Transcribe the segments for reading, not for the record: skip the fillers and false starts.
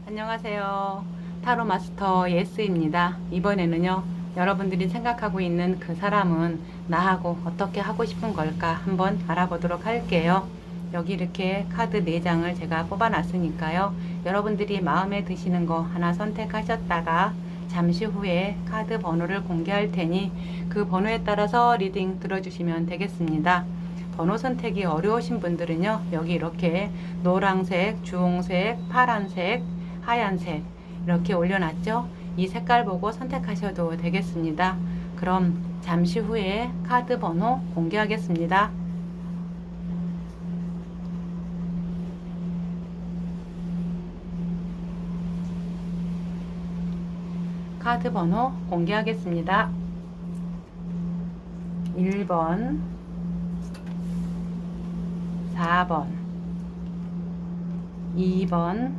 안녕하세요. 타로 마스터 예스입니다. 이번에는요, 여러분들이 생각하고 있는 그 사람은 나하고 어떻게 하고 싶은 걸까 한번 알아보도록 할게요. 여기 이렇게 카드 4장을 제가 뽑아놨으니까요. 여러분들이 마음에 드시는 거 하나 선택하셨다가 잠시 후에 카드 번호를 공개할 테니 그 번호에 따라서 리딩 들어주시면 되겠습니다. 번호 선택이 어려우신 분들은요, 여기 이렇게 노란색, 주홍색, 파란색, 하얀색 이렇게 올려놨죠. 이 색깔 보고 선택하셔도 되겠습니다. 그럼 잠시 후에 카드 번호 공개하겠습니다. 카드 번호 공개하겠습니다. 1번, 4번, 2번,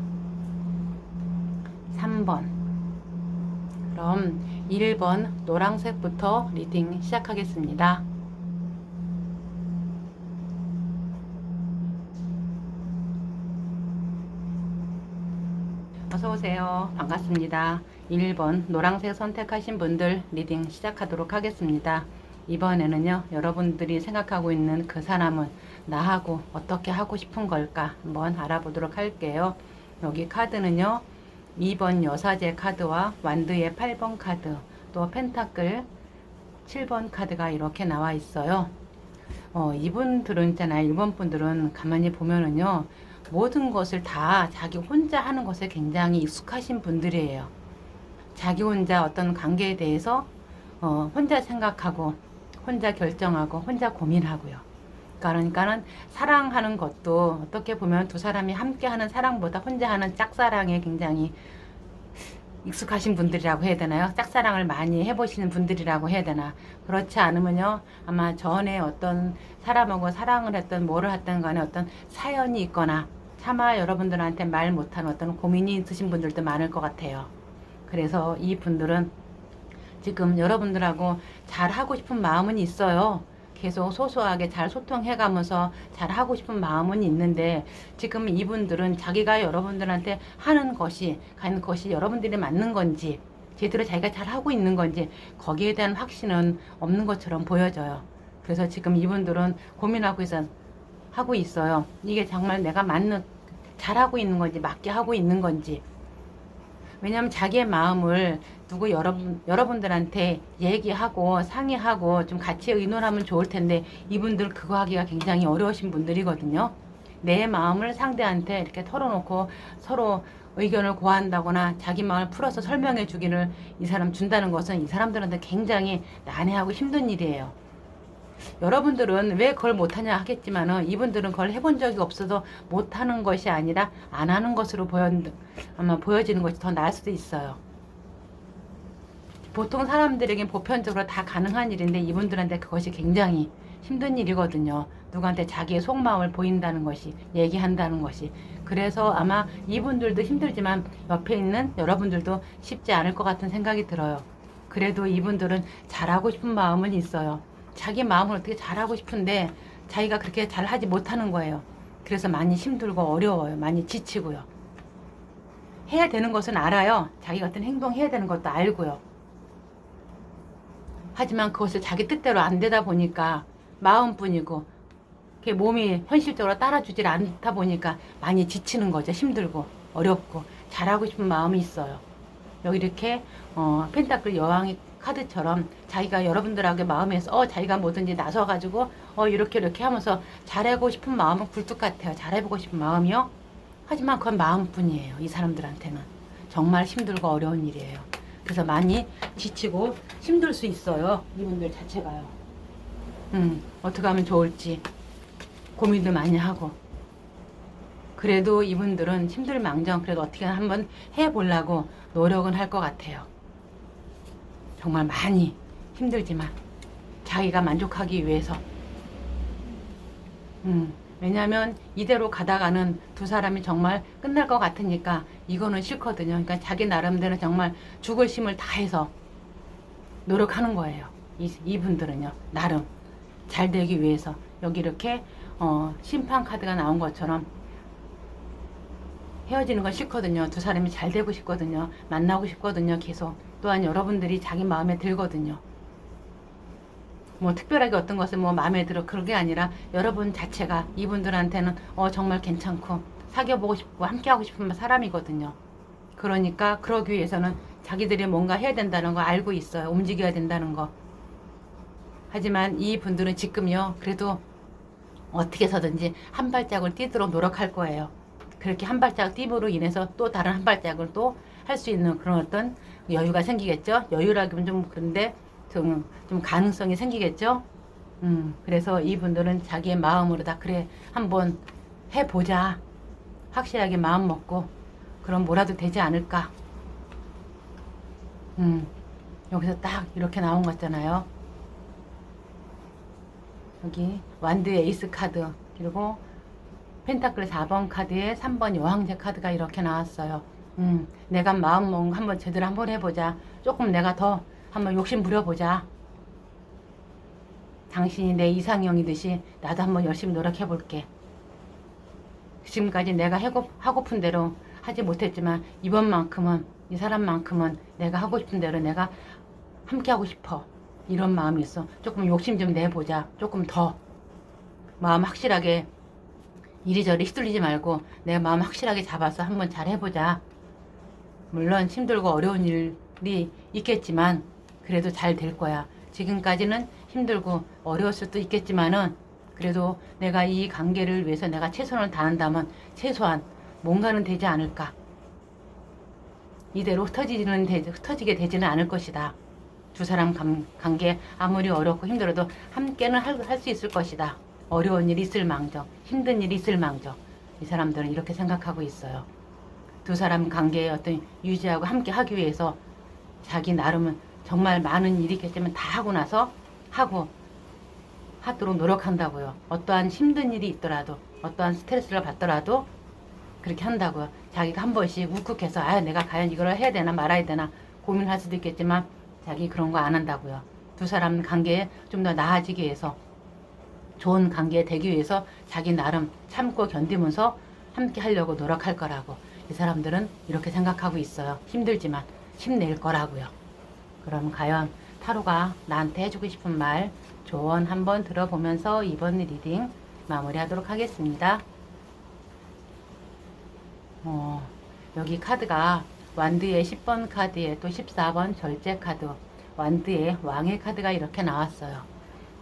3번. 그럼 1번 노란색부터 리딩 시작하겠습니다. 어서오세요. 반갑습니다. 1번 노란색 선택하신 분들 리딩 시작하도록 하겠습니다. 이번에는요, 여러분들이 생각하고 있는 그 사람은 나하고 어떻게 하고 싶은 걸까 한번 알아보도록 할게요. 여기 카드는요, 2번 여사제 카드와 완드의 8번 카드, 또 펜타클 7번 카드가 이렇게 나와 있어요. 이분들은 있잖아요. 1번 분들은 가만히 보면은요, 모든 것을 다 자기 혼자 하는 것에 굉장히 익숙하신 분들이에요. 자기 혼자 어떤 관계에 대해서 혼자 생각하고 혼자 결정하고 혼자 고민하고요. 그러니까는 사랑하는 것도 어떻게 보면 두 사람이 함께 하는 사랑보다 혼자 하는 짝사랑에 굉장히 익숙하신 분들이라고 해야 되나요? 짝사랑을 많이 해보시는 분들이라고 해야 되나? 그렇지 않으면요, 아마 전에 어떤 사람하고 사랑을 했던 뭐를 했던 간에 어떤 사연이 있거나 차마 여러분들한테 말 못한 어떤 고민이 있으신 분들도 많을 것 같아요. 그래서 이 분들은 지금 여러분들하고 잘 하고 싶은 마음은 있어요. 계속 소소하게 잘 소통해가면서 잘 하고 싶은 마음은 있는데, 지금 이분들은 자기가 여러분들한테 하는 것이 여러분들이 맞는 건지, 제대로 자기가 잘 하고 있는 건지 거기에 대한 확신은 없는 것처럼 보여져요. 그래서 지금 이분들은 고민하고 하고 있어요. 이게 정말 내가 잘하고 있는 건지, 맞게 하고 있는 건지. 왜냐하면 자기의 마음을 여러분들한테 얘기하고 상의하고 좀 같이 의논하면 좋을 텐데, 이분들 그거 하기가 굉장히 어려우신 분들이거든요. 내 마음을 상대한테 이렇게 털어놓고 서로 의견을 고한다거나 자기 마음을 풀어서 설명해 주기를 이 사람 준다는 것은 이 사람들한테 굉장히 난해하고 힘든 일이에요. 여러분들은 왜 그걸 못하냐 하겠지만은, 이분들은 그걸 해본 적이 없어서 못하는 것이 아니라 안 하는 것으로 아마 보여지는 것이 더 나을 수도 있어요. 보통 사람들에겐 보편적으로 다 가능한 일인데, 이분들한테 그것이 굉장히 힘든 일이거든요. 누구한테 자기의 속마음을 보인다는 것이, 얘기한다는 것이. 그래서 아마 이분들도 힘들지만 옆에 있는 여러분들도 쉽지 않을 것 같은 생각이 들어요. 그래도 이분들은 잘하고 싶은 마음은 있어요. 자기 마음을 어떻게 잘하고 싶은데 자기가 그렇게 잘하지 못하는 거예요. 그래서 많이 힘들고 어려워요. 많이 지치고요. 해야 되는 것은 알아요. 자기가 어떤 행동해야 되는 것도 알고요. 하지만 그것을 자기 뜻대로 안 되다 보니까 마음뿐이고 몸이 현실적으로 따라주질 않다 보니까 많이 지치는 거죠. 힘들고 어렵고. 잘하고 싶은 마음이 있어요. 여기 이렇게 펜타클 여왕의 카드처럼 자기가 여러분들하고 마음에서 자기가 뭐든지 나서가지고 이렇게 하면서 잘하고 싶은 마음은 굴뚝 같아요. 잘해보고 싶은 마음이요. 하지만 그건 마음뿐이에요. 이 사람들한테는 정말 힘들고 어려운 일이에요. 그래서 많이 지치고 힘들 수 있어요. 이분들 자체가요. 어떻게 하면 좋을지 고민도 많이 하고. 그래도 이분들은 힘들망정 그래도 어떻게 한번 해보려고 노력은 할 것 같아요. 정말 많이 힘들지만 자기가 만족하기 위해서. 왜냐하면 이대로 가다가는 두 사람이 정말 끝날 것 같으니까 이거는 싫거든요. 그러니까 자기 나름대로 정말 죽을 힘을 다해서 노력하는 거예요. 이분들은요. 나름 잘 되기 위해서. 여기 이렇게 심판 카드가 나온 것처럼 헤어지는 건 싫거든요. 두 사람이 잘 되고 싶거든요. 만나고 싶거든요. 계속. 또한 여러분들이 자기 마음에 들거든요. 뭐 특별하게 어떤 것을 뭐 마음에 들어 그런 게 아니라 여러분 자체가 이분들한테는 정말 괜찮고 사귀어보고 싶고 함께하고 싶은 사람이거든요. 그러니까 그러기 위해서는 자기들이 뭔가 해야 된다는 거 알고 있어요. 움직여야 된다는 거. 하지만 이 분들은 지금요 그래도 어떻게 해서든지 한 발짝을 뛰도록 노력할 거예요. 그렇게 한 발짝 뛰므로 인해서 또 다른 한 발짝을 또 할 수 있는 그런 어떤 여유가 생기겠죠. 여유라기면 좀 그런데 좀 가능성이 생기겠죠. 그래서 이분들은 자기의 마음으로 다 그래 한번 해보자 확실하게 마음 먹고 그럼 뭐라도 되지 않을까. 여기서 딱 이렇게 나온 것 같잖아요. 여기 완드의 에이스 카드 그리고 펜타클의 4번 카드에 3번 여왕제 카드가 이렇게 나왔어요. 내가 마음 먹은 거 한번 제대로 한번 해보자. 조금 내가 더 한번 욕심 부려보자. 당신이 내 이상형이듯이 나도 한번 열심히 노력해볼게. 지금까지 내가 하고픈 대로 하지 못했지만 이번만큼은 이 사람만큼은 내가 하고 싶은 대로 내가 함께 하고 싶어. 이런 마음이 있어. 조금 욕심 좀 내보자. 조금 더 마음 확실하게 이리저리 휘둘리지 말고 내 마음 확실하게 잡아서 한번 잘 해보자. 물론 힘들고 어려운 일이 있겠지만 그래도 잘 될 거야. 지금까지는 힘들고 어려울 수도 있겠지만은 그래도 내가 이 관계를 위해서 내가 최선을 다한다면 최소한 뭔가는 되지 않을까. 이대로 흩어지게 되지는 않을 것이다. 두 사람 관계 아무리 어렵고 힘들어도 함께는 할 수 있을 것이다. 어려운 일이 있을 망정, 힘든 일이 있을 망정. 이 사람들은 이렇게 생각하고 있어요. 두 사람 관계에 어떤 유지하고 함께 하기 위해서 자기 나름은 정말 많은 일이 있겠지만 다 하고 나서 하도록 노력한다고요. 어떠한 힘든 일이 있더라도 어떠한 스트레스를 받더라도 그렇게 한다고요. 자기가 한 번씩 욱욱해서 내가 과연 이걸 해야 되나 말아야 되나 고민할 수도 있겠지만 자기 그런 거 안 한다고요. 두 사람 관계에 좀 더 나아지기 위해서 좋은 관계 되기 위해서 자기 나름 참고 견디면서 함께 하려고 노력할 거라고 이 사람들은 이렇게 생각하고 있어요. 힘들지만 힘낼 거라고요. 그럼 과연 타로가 나한테 해주고 싶은 말 조언 한번 들어보면서 이번 리딩 마무리하도록 하겠습니다. 여기 카드가 완드의 10번 카드에 또 14번 절제 카드 완드의 왕의 카드가 이렇게 나왔어요.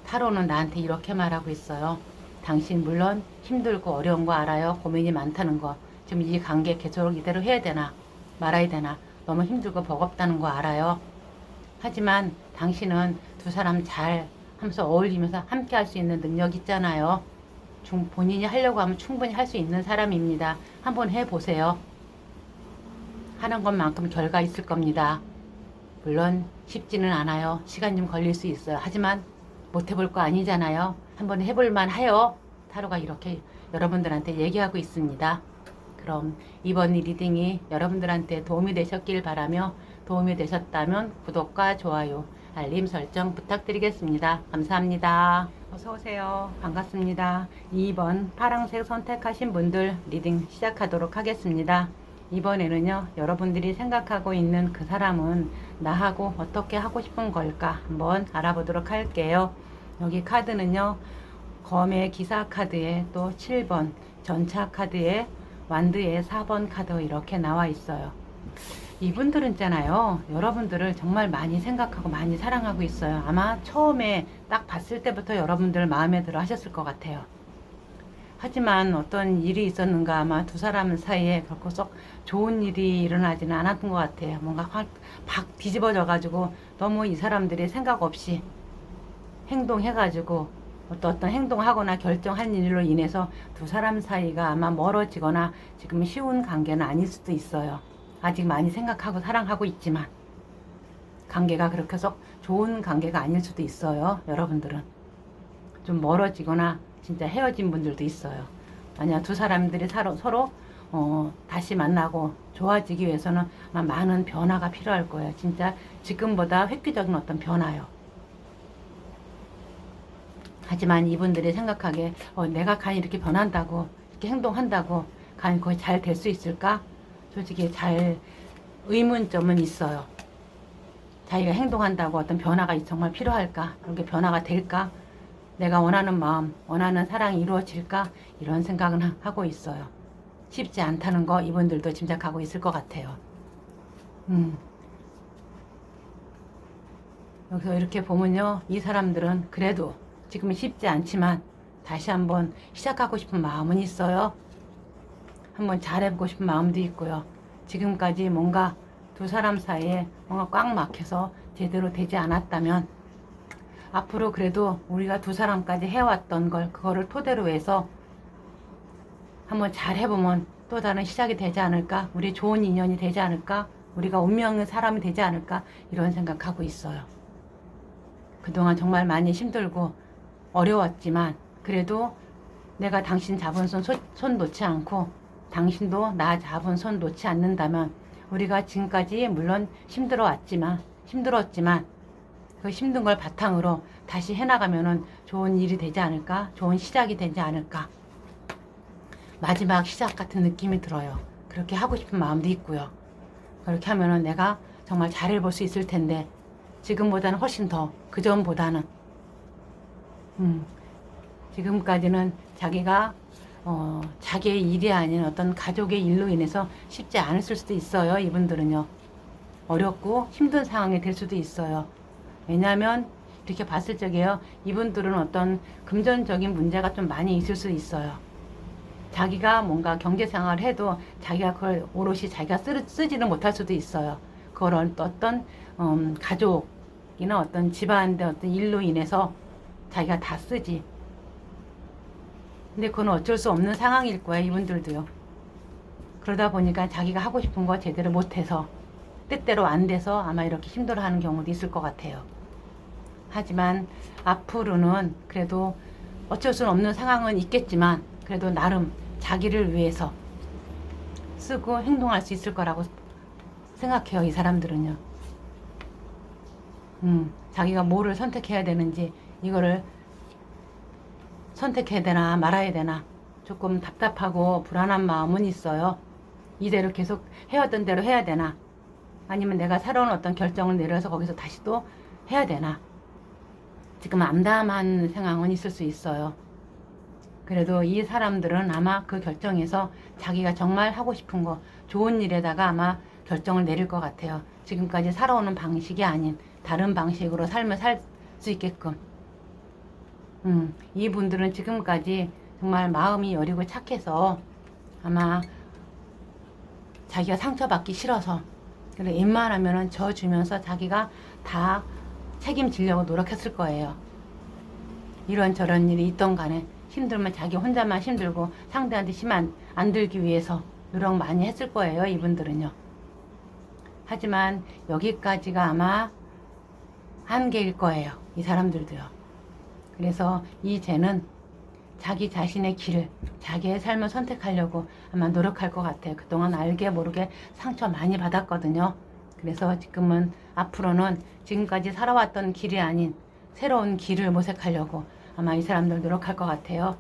타로는 나한테 이렇게 말하고 있어요. 당신 물론 힘들고 어려운 거 알아요. 고민이 많다는 거. 지금 이 관계 계속 이대로 해야 되나 말아야 되나 너무 힘들고 버겁다는 거 알아요. 하지만 당신은 두 사람 잘 하면서 어울리면서 함께 할 수 있는 능력 있잖아요. 본인이 하려고 하면 충분히 할 수 있는 사람입니다. 한번 해보세요. 하는 것만큼 결과 있을 겁니다. 물론 쉽지는 않아요. 시간 좀 걸릴 수 있어요. 하지만 못 해볼 거 아니잖아요. 한번 해볼만 해요. 타로가 이렇게 여러분들한테 얘기하고 있습니다. 그럼 이번 리딩이 여러분들한테 도움이 되셨길 바라며 도움이 되셨다면 구독과 좋아요, 알림 설정 부탁드리겠습니다. 감사합니다. 어서오세요. 반갑습니다. 2번 파랑색 선택하신 분들 리딩 시작하도록 하겠습니다. 이번에는요 여러분들이 생각하고 있는 그 사람은 나하고 어떻게 하고 싶은 걸까 한번 알아보도록 할게요. 여기 카드는요 검의 기사 카드에 또 7번 전차 카드에 완드의 4번 카드 이렇게 나와 있어요. 이분들은 있잖아요 여러분들을 정말 많이 생각하고 많이 사랑하고 있어요. 아마 처음에 딱 봤을 때부터 여러분들 마음에 들어 하셨을 것 같아요. 하지만 어떤 일이 있었는가 아마 두 사람 사이에 결코 썩 좋은 일이 일어나지는 않았던 것 같아요. 뭔가 확 뒤집어져 가지고 너무 이 사람들이 생각 없이 행동해가지고 어떤 행동하거나 결정한 일로 인해서 두 사람 사이가 아마 멀어지거나 지금 쉬운 관계는 아닐 수도 있어요. 아직 많이 생각하고 사랑하고 있지만 관계가 그렇게 썩 좋은 관계가 아닐 수도 있어요. 여러분들은 좀 멀어지거나 진짜 헤어진 분들도 있어요. 만약 두 사람들이 서로 다시 만나고 좋아지기 위해서는 아마 많은 변화가 필요할 거예요. 진짜 지금보다 획기적인 어떤 변화요. 하지만 이분들이 생각하기에 내가 과연 이렇게 변한다고 이렇게 행동한다고 과연 그거 잘 될 수 있을까? 솔직히 잘 의문점은 있어요. 자기가 행동한다고 어떤 변화가 정말 필요할까? 그렇게 변화가 될까? 내가 원하는 마음, 원하는 사랑이 이루어질까? 이런 생각은 하고 있어요. 쉽지 않다는 거 이분들도 짐작하고 있을 것 같아요. 여기서 이렇게 보면요, 이 사람들은 그래도 지금은 쉽지 않지만 다시 한번 시작하고 싶은 마음은 있어요. 한번 잘해보고 싶은 마음도 있고요. 지금까지 뭔가 두 사람 사이에 뭔가 꽉 막혀서 제대로 되지 않았다면 앞으로 그래도 우리가 두 사람까지 해왔던 걸 그거를 토대로 해서 한번 잘 해보면 또 다른 시작이 되지 않을까? 우리 좋은 인연이 되지 않을까? 우리가 운명의 사람이 되지 않을까? 이런 생각하고 있어요. 그동안 정말 많이 힘들고 어려웠지만 그래도 내가 당신 잡은 손 놓지 않고 당신도 나 잡은 손 놓지 않는다면 우리가 지금까지 물론 힘들었지만 그 힘든 걸 바탕으로 다시 해나가면은 좋은 일이 되지 않을까? 좋은 시작이 되지 않을까? 마지막 시작 같은 느낌이 들어요. 그렇게 하고 싶은 마음도 있고요. 그렇게 하면은 내가 정말 잘해볼 수 있을 텐데 지금보다는 훨씬 더 그전보다는 지금까지는 자기가 자기의 일이 아닌 어떤 가족의 일로 인해서 쉽지 않았을 수도 있어요. 이분들은요. 어렵고 힘든 상황이 될 수도 있어요. 왜냐하면 이렇게 봤을 적에요. 이분들은 어떤 금전적인 문제가 좀 많이 있을 수 있어요. 자기가 뭔가 경제생활을 해도 자기가 그걸 오롯이 자기가 쓰지는 못할 수도 있어요. 그걸 어떤 가족이나 어떤 집안의 어떤 일로 인해서 자기가 다 쓰지. 근데 그건 어쩔 수 없는 상황일 거예요. 이분들도요. 그러다 보니까 자기가 하고 싶은 거 제대로 못해서 뜻대로 안 돼서 아마 이렇게 힘들어하는 경우도 있을 것 같아요. 하지만 앞으로는 그래도 어쩔 수 없는 상황은 있겠지만 그래도 나름 자기를 위해서 쓰고 행동할 수 있을 거라고 생각해요. 이 사람들은요. 자기가 뭐를 선택해야 되는지 이거를 선택해야 되나 말아야 되나 조금 답답하고 불안한 마음은 있어요. 이대로 계속 해왔던 대로 해야 되나 아니면 내가 새로운 어떤 결정을 내려서 거기서 다시 또 해야 되나 지금 암담한 상황은 있을 수 있어요. 그래도 이 사람들은 아마 그 결정에서 자기가 정말 하고 싶은 거 좋은 일에다가 아마 결정을 내릴 것 같아요. 지금까지 살아오는 방식이 아닌 다른 방식으로 삶을 살 수 있게끔 이분들은 지금까지 정말 마음이 여리고 착해서 아마 자기가 상처받기 싫어서 그래 웬만하면은 져주면서 자기가 다 책임지려고 노력했을 거예요. 이런저런 일이 있던 간에 힘들면 자기 혼자만 힘들고 상대한테 힘 안 들기 위해서 노력 많이 했을 거예요. 이분들은요. 하지만 여기까지가 아마 한계일 거예요. 이 사람들도요. 그래서 이 쟤는 자기 자신의 길을 자기의 삶을 선택하려고 아마 노력할 것 같아요. 그동안 알게 모르게 상처 많이 받았거든요. 그래서 지금은 앞으로는 지금까지 살아왔던 길이 아닌 새로운 길을 모색하려고 아마 이 사람들 노력할 것 같아요.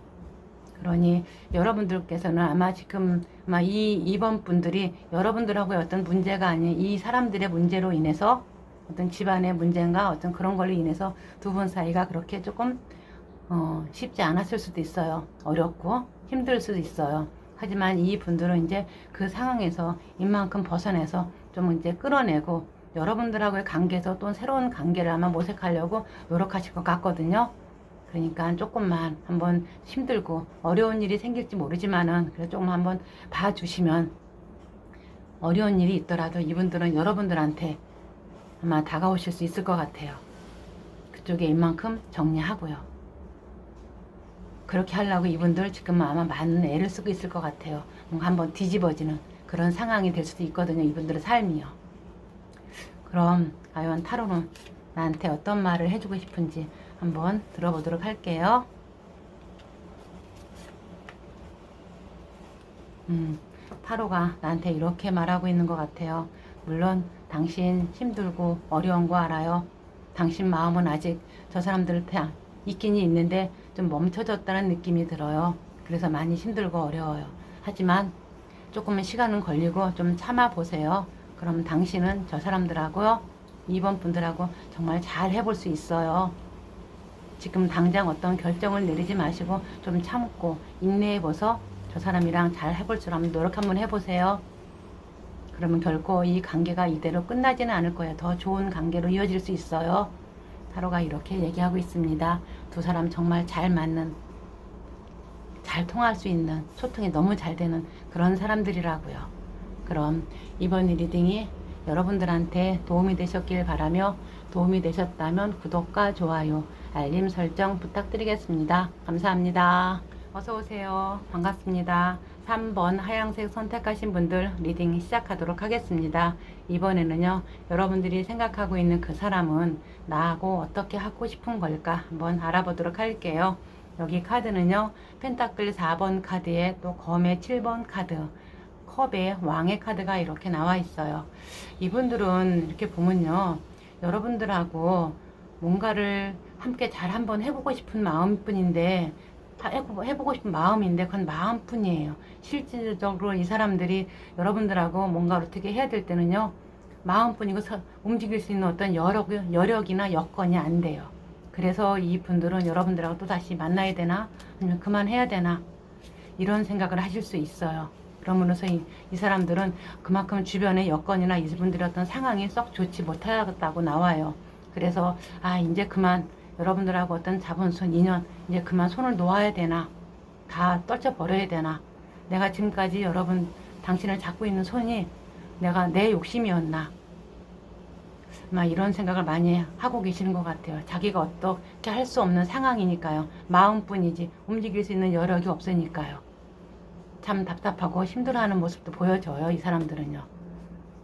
그러니 여러분들께서는 아마 지금 아마 이번 분들이 여러분들하고의 어떤 문제가 아닌 이 사람들의 문제로 인해서 어떤 집안의 문제인가 어떤 그런 걸로 인해서 두 분 사이가 그렇게 조금 쉽지 않았을 수도 있어요. 어렵고 힘들 수도 있어요. 하지만 이 분들은 이제 그 상황에서 이만큼 벗어나서 좀 이제 끌어내고 여러분들하고의 관계에서 또 새로운 관계를 아마 모색하려고 노력하실 것 같거든요. 그러니까 조금만 한번 힘들고 어려운 일이 생길지 모르지만은 그래서 조금 한번 봐주시면 어려운 일이 있더라도 이분들은 여러분들한테 아마 다가오실 수 있을 것 같아요. 그쪽에 이만큼 정리하고요. 그렇게 하려고 이분들 지금 아마 많은 애를 쓰고 있을 것 같아요. 뭔가 한번 뒤집어지는 그런 상황이 될 수도 있거든요. 이분들의 삶이요. 그럼 과연 타로는 나한테 어떤 말을 해주고 싶은지 한번 들어보도록 할게요. 타로가 나한테 이렇게 말하고 있는 것 같아요. 물론 당신 힘들고 어려운 거 알아요. 당신 마음은 아직 저 사람들한테 있긴 있는데 좀 멈춰졌다는 느낌이 들어요. 그래서 많이 힘들고 어려워요. 하지만 조금은 시간은 걸리고 좀 참아 보세요. 그럼 당신은 저 사람들하고요, 2번 분들하고 정말 잘 해볼 수 있어요. 지금 당장 어떤 결정을 내리지 마시고 좀 참고 인내해봐서 저 사람이랑 잘 해볼 줄 한번 노력 한번 해보세요. 그러면 결코 이 관계가 이대로 끝나지는 않을 거예요. 더 좋은 관계로 이어질 수 있어요. 타로가 이렇게 얘기하고 있습니다. 두 사람 정말 잘 맞는, 잘 통할 수 있는, 소통이 너무 잘 되는 그런 사람들이라고요. 그럼 이번 리딩이 여러분들한테 도움이 되셨길 바라며, 도움이 되셨다면 구독과 좋아요, 알림 설정 부탁드리겠습니다. 감사합니다. 어서오세요. 반갑습니다. 3번 하얀색 선택하신 분들 리딩 시작하도록 하겠습니다. 이번에는요, 여러분들이 생각하고 있는 그 사람은 나하고 어떻게 하고 싶은 걸까 한번 알아보도록 할게요. 여기 카드는요, 펜타클 4번 카드에 또 검의 7번 카드, 컵의 왕의 카드가 이렇게 나와 있어요. 이분들은 이렇게 보면요, 여러분들하고 뭔가를 함께 잘 한번 해보고 싶은 마음뿐인데, 해보고 싶은 마음인데 그건 마음뿐이에요. 실질적으로 이 사람들이 여러분들하고 뭔가를 어떻게 해야 될 때는요, 마음뿐이고 움직일 수 있는 어떤 여력이나 여건이 안 돼요. 그래서 이 분들은 여러분들하고 또 다시 만나야 되나 아니면 그만해야 되나 이런 생각을 하실 수 있어요. 그러므로서 이 사람들은 그만큼 주변의 여건이나 이분들의 어떤 상황이 썩 좋지 못하다고 나와요. 그래서 이제 그만 여러분들하고 어떤 자본순 인연 이제 그만 손을 놓아야 되나, 다 떨쳐버려야 되나, 내가 지금까지 당신을 잡고 있는 손이 내가 내 욕심이었나, 막 이런 생각을 많이 하고 계시는 것 같아요. 자기가 어떻게 할 수 없는 상황이니까요. 마음뿐이지 움직일 수 있는 여력이 없으니까요. 참 답답하고 힘들어하는 모습도 보여져요, 이 사람들은요.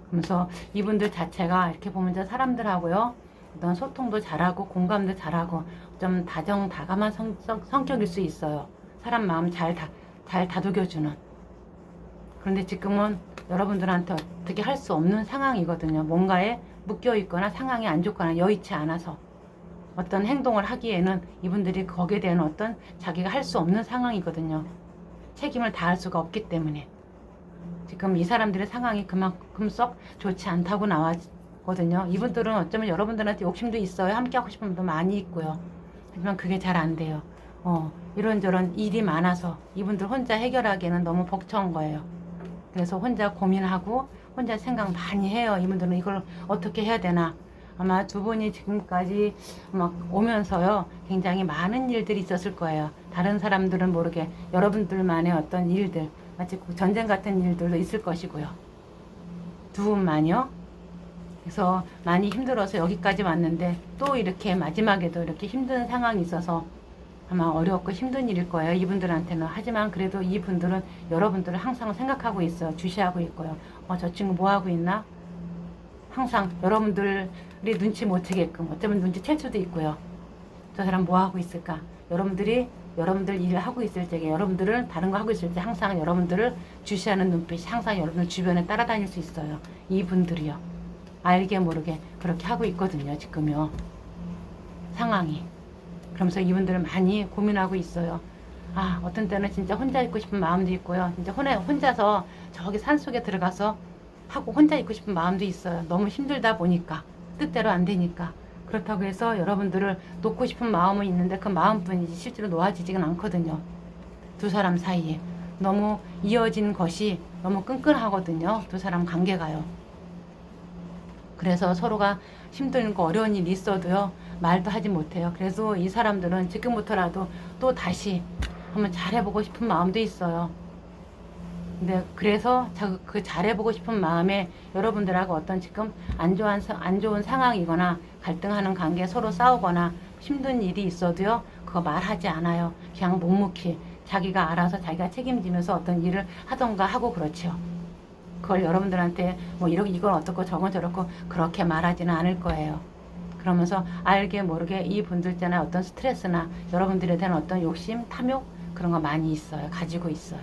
그러면서 이분들 자체가 이렇게 보면 저 사람들하고요, 어떤 소통도 잘하고 공감도 잘하고 좀 다정다감한 성격일 수 있어요. 사람 마음 잘 다독여주는. 그런데 지금은 여러분들한테 어떻게 할 수 없는 상황이거든요. 뭔가에 묶여있거나 상황이 안 좋거나 여의치 않아서 어떤 행동을 하기에는 이분들이 거기에 대한 어떤 자기가 할 수 없는 상황이거든요. 책임을 다할 수가 없기 때문에 지금 이 사람들의 상황이 그만큼 썩 좋지 않다고 나왔거든요. 이분들은 어쩌면 여러분들한테 욕심도 있어요. 함께 하고 싶은 분도 많이 있고요. 하지만 그게 잘 안 돼요. 이런저런 일이 많아서 이분들 혼자 해결하기에는 너무 벅찬 거예요. 그래서 혼자 고민하고 혼자 생각 많이 해요. 이분들은 이걸 어떻게 해야 되나. 아마 두 분이 지금까지 막 오면서요, 굉장히 많은 일들이 있었을 거예요. 다른 사람들은 모르게 여러분들만의 어떤 일들, 마치 전쟁 같은 일들도 있을 것이고요. 두 분만요. 그래서 많이 힘들어서 여기까지 왔는데 또 이렇게 마지막에도 이렇게 힘든 상황이 있어서 아마 어렵고 힘든 일일 거예요. 이분들한테는. 하지만 그래도 이분들은 여러분들을 항상 생각하고 있어요. 주시하고 있고요. 저 친구 뭐 하고 있나? 항상 여러분들이 눈치 못 채게끔 어쩌면 눈치챌 수도 있고요. 저 사람 뭐 하고 있을까? 여러분들 일을 하고 있을 적에, 여러분들을 다른 거 하고 있을 때 항상 여러분들을 주시하는 눈빛이 항상 여러분들 주변에 따라다닐 수 있어요. 이분들이요. 알게 모르게 그렇게 하고 있거든요. 지금요. 상황이. 그러면서 이분들은 많이 고민하고 있어요. 어떤 때는 진짜 혼자 있고 싶은 마음도 있고요. 진짜 혼자서 저기 산속에 들어가서 하고 혼자 있고 싶은 마음도 있어요. 너무 힘들다 보니까, 뜻대로 안 되니까. 그렇다고 해서 여러분들을 놓고 싶은 마음은 있는데 그 마음뿐이지 실제로 놓아지지는 않거든요. 두 사람 사이에 너무 이어진 것이 너무 끈끈하거든요. 두 사람 관계가요. 그래서 서로가 힘들고 어려운 일이 있어도요, 말도 하지 못해요. 그래서 이 사람들은 지금부터라도 또 다시 한번 잘해보고 싶은 마음도 있어요. 근데 그래서 그 잘해보고 싶은 마음에 여러분들하고 어떤 지금 안 좋은 상황이거나 갈등하는 관계, 서로 싸우거나 힘든 일이 있어도요, 그거 말하지 않아요. 그냥 묵묵히 자기가 알아서 자기가 책임지면서 어떤 일을 하던가 하고 그렇죠. 그걸 여러분들한테 뭐 이건 어떻고 저건 저렇고 그렇게 말하지는 않을 거예요. 그러면서 알게 모르게 이 분들 있잖아요. 어떤 스트레스나 여러분들에 대한 어떤 욕심, 탐욕 그런 거 많이 있어요. 가지고 있어요.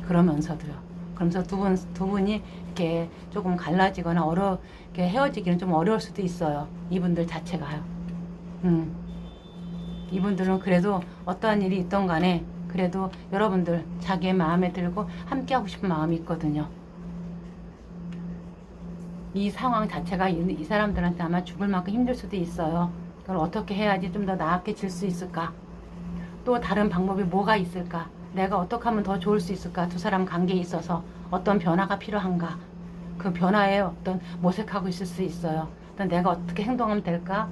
그러면서도요. 그러면서 두 분이 이렇게 조금 갈라지거나 이렇게 헤어지기는 좀 어려울 수도 있어요. 이분들 자체가요. 이분들은 그래도 어떠한 일이 있던 간에 그래도 여러분들 자기의 마음에 들고 함께하고 싶은 마음이 있거든요. 이 상황 자체가 이 사람들한테 아마 죽을 만큼 힘들 수도 있어요. 그걸 어떻게 해야지 좀 더 나았게 질 수 있을까? 또 다른 방법이 뭐가 있을까? 내가 어떻게 하면 더 좋을 수 있을까? 두 사람 관계에 있어서 어떤 변화가 필요한가? 그 변화에 어떤 모색하고 있을 수 있어요. 내가 어떻게 행동하면 될까?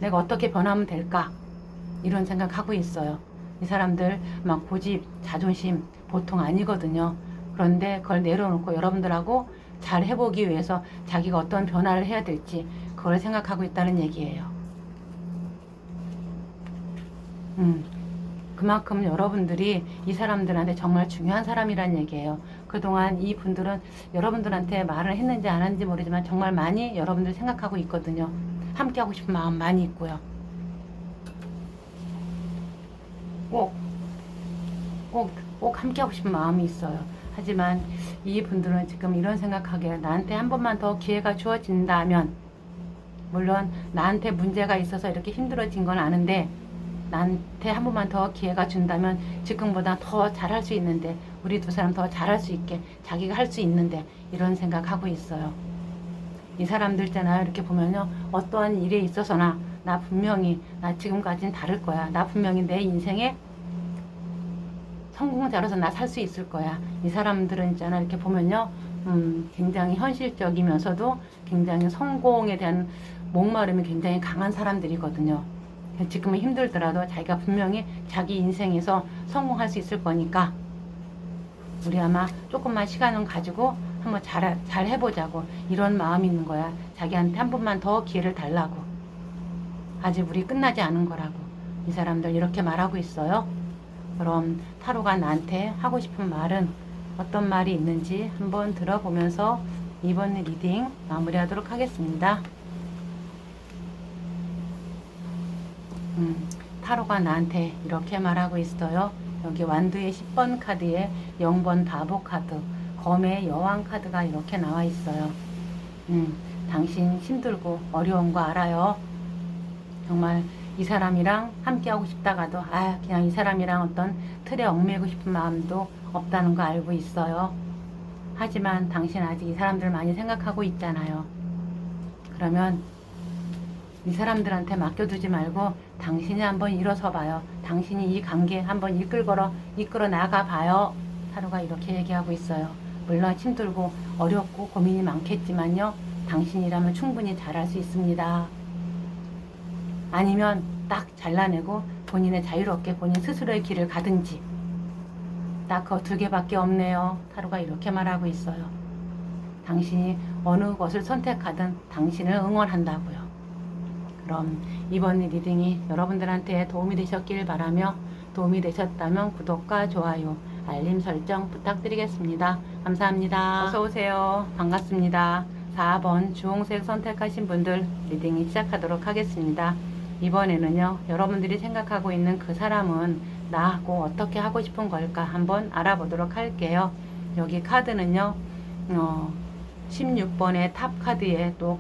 내가 어떻게 변하면 될까? 이런 생각하고 있어요. 이 사람들 막 고집, 자존심 보통 아니거든요. 그런데 그걸 내려놓고 여러분들하고 잘 해보기 위해서 자기가 어떤 변화를 해야 될지 그걸 생각하고 있다는 얘기예요. 그만큼 여러분들이 이 사람들한테 정말 중요한 사람이란 얘기예요. 그동안 이 분들은 여러분들한테 말을 했는지 안 했는지 모르지만 정말 많이 여러분들 생각하고 있거든요. 함께하고 싶은 마음 많이 있고요. 꼭 함께하고 싶은 마음이 있어요. 하지만 이 분들은 지금 이런 생각하기에 나한테 한 번만 더 기회가 주어진다면, 물론 나한테 문제가 있어서 이렇게 힘들어진 건 아는데 나한테 한 번만 더 기회가 준다면 지금보다 더 잘할 수 있는데, 우리 두 사람 더 잘할 수 있게 자기가 할 수 있는데, 이런 생각하고 있어요. 이 사람들 있잖아요. 이렇게 보면요, 어떠한 일에 있어서나 나 분명히 나 지금까지는 다를 거야. 나 분명히 내 인생에 성공자로서 나 살 수 있을 거야. 이 사람들은 있잖아, 이렇게 보면요, 굉장히 현실적이면서도 굉장히 성공에 대한 목마름이 굉장히 강한 사람들이거든요. 지금은 힘들더라도 자기가 분명히 자기 인생에서 성공할 수 있을 거니까 우리 아마 조금만 시간을 가지고 한번 잘 해보자고, 이런 마음이 있는 거야. 자기한테 한 번만 더 기회를 달라고. 아직 우리 끝나지 않은 거라고 이 사람들 이렇게 말하고 있어요. 그럼 타로가 나한테 하고 싶은 말은 어떤 말이 있는지 한번 들어보면서 이번 리딩 마무리하도록 하겠습니다. 타로가 나한테 이렇게 말하고 있어요. 여기 완두의 10번 카드에 0번 바보 카드, 검의 여왕 카드가 이렇게 나와 있어요. 당신 힘들고 어려운 거 알아요. 정말 이 사람이랑 함께하고 싶다가도 그냥 이 사람이랑 어떤 틀에 얽매고 싶은 마음도 없다는 거 알고 있어요. 하지만 당신 아직 이 사람들 많이 생각하고 있잖아요. 그러면 이 사람들한테 맡겨두지 말고 당신이 한번 일어서 봐요. 당신이 이 관계 한번 이끌어 나가 봐요. 타로가 이렇게 얘기하고 있어요. 물론 힘들고 어렵고 고민이 많겠지만요, 당신이라면 충분히 잘할 수 있습니다. 아니면 딱 잘라내고 본인의 자유롭게 본인 스스로의 길을 가든지, 딱 그 두 개밖에 없네요. 타로가 이렇게 말하고 있어요. 당신이 어느 것을 선택하든 당신을 응원한다고요. 그럼 이번 리딩이 여러분들한테 도움이 되셨길 바라며, 도움이 되셨다면 구독과 좋아요, 알림 설정 부탁드리겠습니다. 감사합니다. 어서오세요. 반갑습니다. 4번 주홍색 선택하신 분들 리딩이 시작하도록 하겠습니다. 이번에는요, 여러분들이 생각하고 있는 그 사람은 나하고 어떻게 하고 싶은 걸까 한번 알아보도록 할게요. 여기 카드는요, 16번의 탑 카드에 또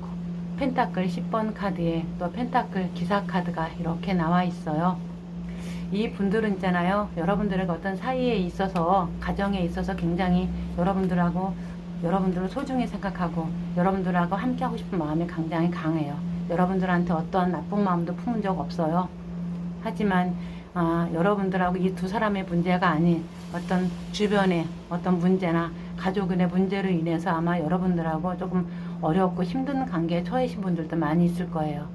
펜타클 10번 카드에 또 펜타클 기사 카드가 이렇게 나와 있어요. 이 분들은 있잖아요, 여러분들의 어떤 사이에 있어서, 가정에 있어서 굉장히 여러분들을 소중히 생각하고 여러분들하고 함께 하고 싶은 마음이 굉장히 강해요. 여러분들한테 어떤 나쁜 마음도 품은 적 없어요. 하지만 여러분들하고 이 두 사람의 문제가 아닌 어떤 주변의 어떤 문제나 가족의 문제로 인해서 아마 여러분들하고 조금 어렵고 힘든 관계에 처해신 분들도 많이 있을 거예요.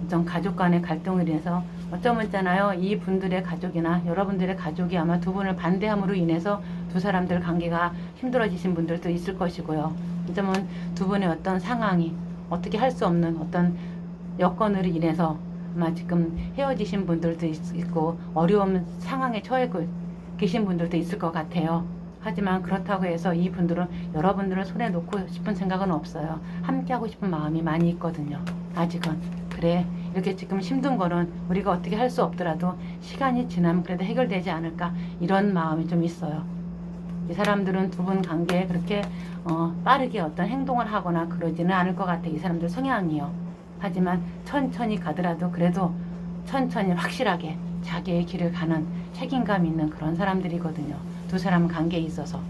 어떤 가족 간의 갈등으로 인해서, 어쩌면 있잖아요, 이 분들의 가족이나 여러분들의 가족이 아마 두 분을 반대함으로 인해서 두 사람들 관계가 힘들어지신 분들도 있을 것이고요. 어쩌면 두 분의 어떤 상황이 어떻게 할 수 없는 어떤 여건으로 인해서 아마 지금 헤어지신 분들도 있고 어려운 상황에 처해 계신 분들도 있을 것 같아요. 하지만 그렇다고 해서 이 분들은 여러분들을 손에 놓고 싶은 생각은 없어요. 함께 하고 싶은 마음이 많이 있거든요. 아직은. 그래, 이렇게 지금 힘든 거는 우리가 어떻게 할 수 없더라도 시간이 지나면 그래도 해결되지 않을까, 이런 마음이 좀 있어요. 이 사람들은 두 분 관계에 그렇게 빠르게 어떤 행동을 하거나 그러지는 않을 것 같아, 이 사람들 성향이요. 하지만 천천히 가더라도 그래도 천천히 확실하게 자기의 길을 가는 책임감 있는 그런 사람들이거든요. 두 사람 관계에 있어서.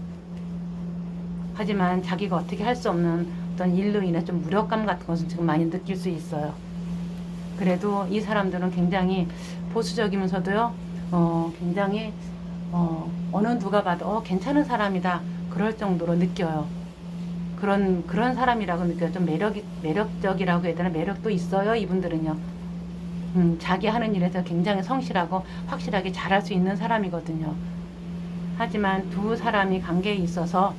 하지만 자기가 어떻게 할 수 없는 어떤 일로 인해 좀 무력감 같은 것은 지금 많이 느낄 수 있어요. 그래도 이 사람들은 굉장히 보수적이면서도요, 굉장히 어느 누가 봐도 괜찮은 사람이다 그럴 정도로 느껴요. 그런 사람이라고 느껴요. 좀 매력적이라고 해야 되나? 매력도 있어요, 이분들은요. 자기 하는 일에서 굉장히 성실하고 확실하게 잘할 수 있는 사람이거든요. 하지만 두 사람이 관계에 있어서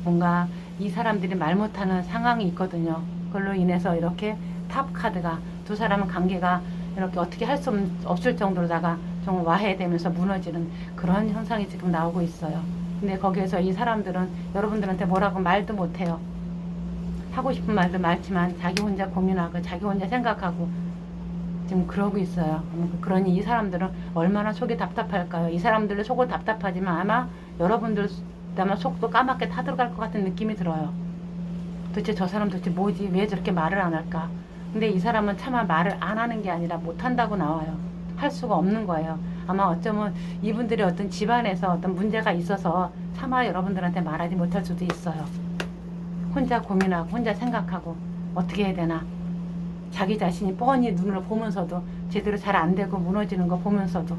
뭔가 이 사람들이 말 못하는 상황이 있거든요. 그걸로 인해서 이렇게 탑 카드가 두 사람은 관계가 이렇게 어떻게 할 수 없을 정도로다가 좀 와해되면서 무너지는 그런 현상이 지금 나오고 있어요. 근데 거기에서 이 사람들은 여러분들한테 뭐라고 말도 못해요. 하고 싶은 말도 많지만 자기 혼자 고민하고 자기 혼자 생각하고 지금 그러고 있어요. 그러니 이 사람들은 얼마나 속이 답답할까요? 이 사람들은 속은 답답하지만 아마 여러분들 아마 속도 까맣게 타들어갈 것 같은 느낌이 들어요. 도대체 저 사람 도대체 뭐지? 왜 저렇게 말을 안 할까? 근데 이 사람은 차마 말을 안 하는 게 아니라 못한다고 나와요. 할 수가 없는 거예요. 아마 어쩌면 이분들이 어떤 집안에서 어떤 문제가 있어서 차마 여러분들한테 말하지 못할 수도 있어요. 혼자 고민하고 혼자 생각하고 어떻게 해야 되나. 자기 자신이 뻔히 눈으로 보면서도 제대로 잘 안 되고 무너지는 거 보면서도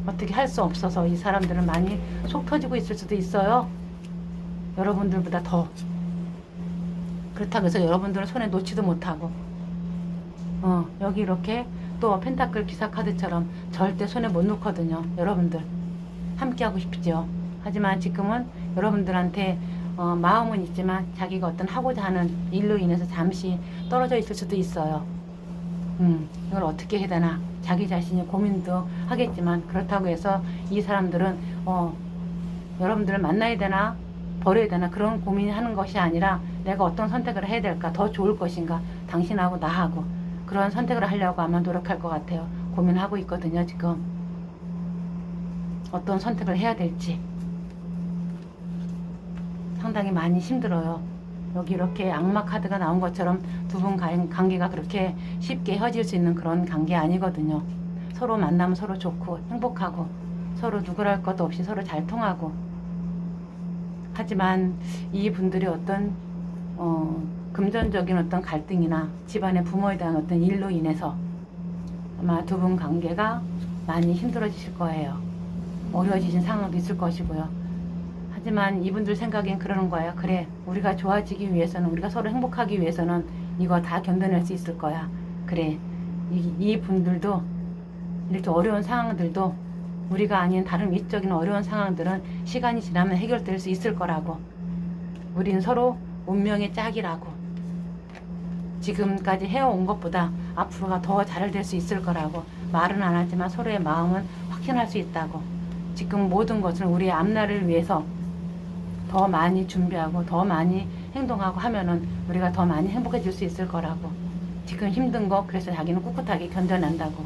어떻게 할 수 없어서 이 사람들은 많이 속 터지고 있을 수도 있어요. 여러분들보다 더. 그렇다고 해서 여러분들은 손에 놓지도 못하고 여기 이렇게 또 펜타클 기사 카드처럼 절대 손에 못 놓거든요. 여러분들 함께 하고 싶죠. 하지만 지금은 여러분들한테 마음은 있지만 자기가 어떤 하고자 하는 일로 인해서 잠시 떨어져 있을 수도 있어요. 이걸 어떻게 해야 되나 자기 자신이 고민도 하겠지만 그렇다고 해서 이 사람들은 여러분들을 만나야 되나 버려야 되나 그런 고민하는 것이 아니라 내가 어떤 선택을 해야 될까 더 좋을 것인가 당신하고 나하고 그런 선택을 하려고 아마 노력할 것 같아요. 고민하고 있거든요. 지금 어떤 선택을 해야 될지 상당히 많이 힘들어요. 여기 이렇게 악마 카드가 나온 것처럼 두 분 관계가 그렇게 쉽게 헤어질 수 있는 그런 관계 아니거든요. 서로 만나면 서로 좋고 행복하고 서로 누구랄 것도 없이 서로 잘 통하고 하지만 이 분들이 어떤 금전적인 어떤 갈등이나 집안의 부모에 대한 어떤 일로 인해서 아마 두 분 관계가 많이 힘들어지실 거예요. 어려워지신 상황도 있을 것이고요. 하지만 이분들 생각엔 그러는 거예요. 그래, 우리가 좋아지기 위해서는, 우리가 서로 행복하기 위해서는 이거 다 견뎌낼 수 있을 거야. 그래, 이 분들도 이렇게 어려운 상황들도 우리가 아닌 다른 위적인 어려운 상황들은 시간이 지나면 해결될 수 있을 거라고. 우린 서로 운명의 짝이라고. 지금까지 해온 것보다 앞으로가 더 잘 될 수 있을 거라고. 말은 안 하지만 서로의 마음은 확신할 수 있다고. 지금 모든 것을 우리의 앞날을 위해서 더 많이 준비하고 더 많이 행동하고 하면은 우리가 더 많이 행복해질 수 있을 거라고. 지금 힘든 거 그래서 자기는 꿋꿋하게 견뎌낸다고.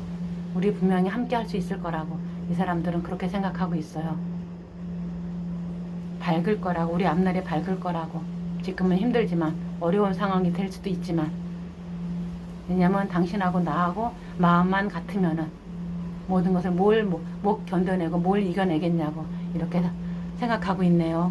우리 분명히 함께 할 수 있을 거라고. 이 사람들은 그렇게 생각하고 있어요. 밝을 거라고. 우리 앞날이 밝을 거라고. 지금은 힘들지만 어려운 상황이 될 수도 있지만 왜냐면 당신하고 나하고 마음만 같으면은 모든 것을 못 견뎌내고 뭘 이겨내겠냐고 이렇게 생각하고 있네요.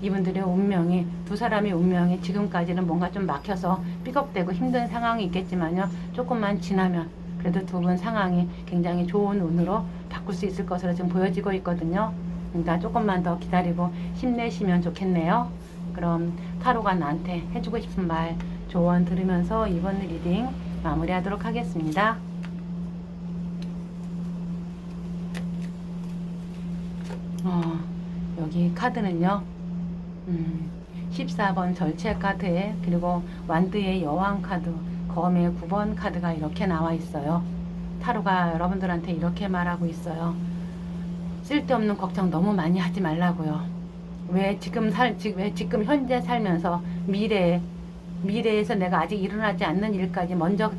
이분들의 운명이 두 사람의 운명이 지금까지는 뭔가 좀 막혀서 삐걱대고 힘든 상황이 있겠지만요. 조금만 지나면 그래도 두 분 상황이 굉장히 좋은 운으로 바꿀 수 있을 것으로 지금 보여지고 있거든요. 그러니까 조금만 더 기다리고 힘내시면 좋겠네요. 그럼 타로가 나한테 해주고 싶은 말 조언 들으면서 이번 리딩 마무리하도록 하겠습니다. 여기 카드는요 14번 절체 카드에 그리고 완드의 여왕 카드 검의 9번 카드가 이렇게 나와 있어요. 타로가 여러분들한테 이렇게 말하고 있어요. 쓸데없는 걱정 너무 많이 하지 말라고요. 왜 지금 현재 살면서 미래에서 내가 아직 일어나지 않는 일까지 먼저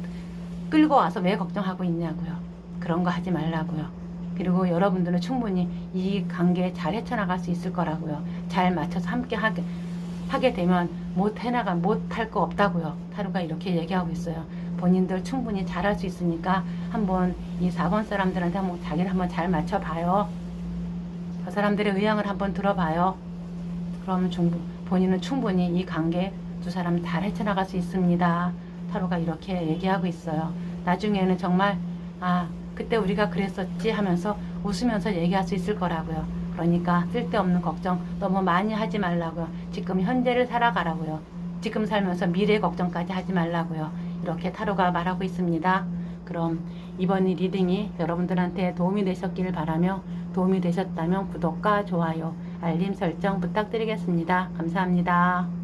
끌고 와서 왜 걱정하고 있냐고요. 그런 거 하지 말라고요. 그리고 여러분들은 충분히 이 관계에 잘 헤쳐나갈 수 있을 거라고요. 잘 맞춰서 함께 하게 되면 못할 거 없다고요. 타로가 이렇게 얘기하고 있어요. 본인들 충분히 잘할 수 있으니까 한번 이 4번 사람들한테 한번 자기를 한번 잘 맞춰봐요. 저 사람들의 의향을 한번 들어봐요. 그러면 본인은 충분히 이 관계 두 사람 잘 헤쳐나갈 수 있습니다. 타로가 이렇게 얘기하고 있어요. 나중에는 정말 그때 우리가 그랬었지 하면서 웃으면서 얘기할 수 있을 거라고요. 그러니까 쓸데없는 걱정 너무 많이 하지 말라고요. 지금 현재를 살아가라고요. 지금 살면서 미래 걱정까지 하지 말라고요. 이렇게 타로가 말하고 있습니다. 그럼 이번 이 리딩이 여러분들한테 도움이 되셨길 바라며 도움이 되셨다면 구독과 좋아요, 알림 설정 부탁드리겠습니다. 감사합니다.